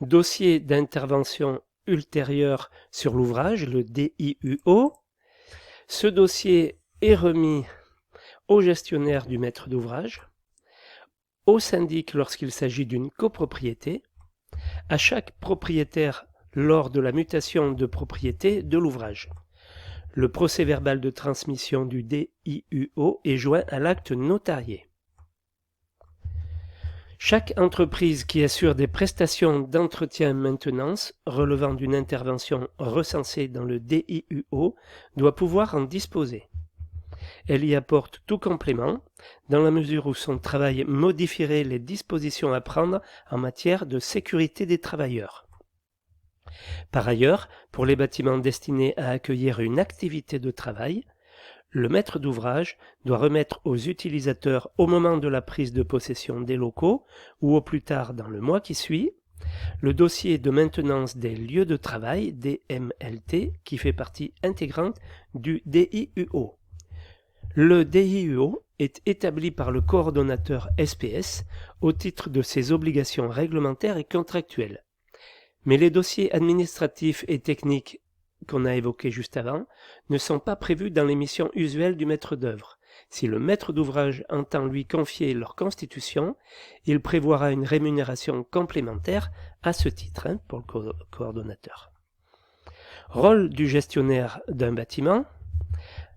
dossier d'intervention ultérieure sur l'ouvrage, le DIUO. Ce dossier est remis au gestionnaire du maître d'ouvrage, au syndic lorsqu'il s'agit d'une copropriété, à chaque propriétaire lors de la mutation de propriété de l'ouvrage. Le procès-verbal de transmission du DIUO est joint à l'acte notarié. Chaque entreprise qui assure des prestations d'entretien-maintenance relevant d'une intervention recensée dans le DIUO doit pouvoir en disposer. Elle y apporte tout complément, dans la mesure où son travail modifierait les dispositions à prendre en matière de sécurité des travailleurs. Par ailleurs, pour les bâtiments destinés à accueillir une activité de travail, le maître d'ouvrage doit remettre aux utilisateurs au moment de la prise de possession des locaux ou au plus tard dans le mois qui suit, le dossier de maintenance des lieux de travail, DMLT, qui fait partie intégrante du DIUO. Le DIUO est établi par le coordonnateur SPS au titre de ses obligations réglementaires et contractuelles. Mais les dossiers administratifs et techniques qu'on a évoqués juste avant ne sont pas prévus dans les missions usuelles du maître d'œuvre. Si le maître d'ouvrage entend lui confier leur constitution, il prévoira une rémunération complémentaire à ce titre pour le coordonnateur. Rôle du gestionnaire d'un bâtiment.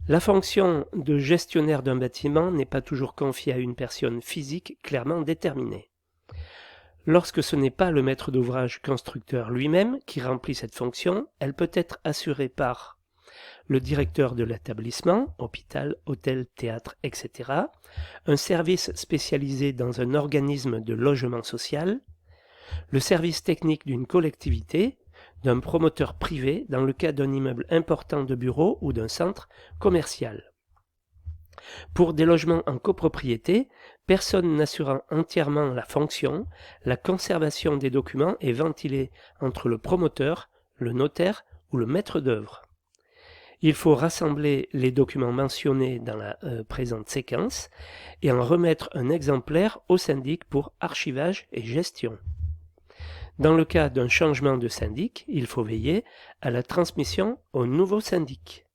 La fonction de gestionnaire d'un bâtiment n'est pas toujours confiée à une personne physique clairement déterminée. Lorsque ce n'est pas le maître d'ouvrage constructeur lui-même qui remplit cette fonction, elle peut être assurée par le directeur de l'établissement, hôpital, hôtel, théâtre, etc., un service spécialisé dans un organisme de logement social, le service technique d'une collectivité, d'un promoteur privé dans le cas d'un immeuble important de bureaux ou d'un centre commercial. Pour des logements en copropriété, personne n'assurant entièrement la fonction, la conservation des documents est ventilée entre le promoteur, le notaire ou le maître d'œuvre. Il faut rassembler les documents mentionnés dans la présente séquence et en remettre un exemplaire au syndic pour archivage et gestion. Dans le cas d'un changement de syndic, il faut veiller à la transmission au nouveau syndic.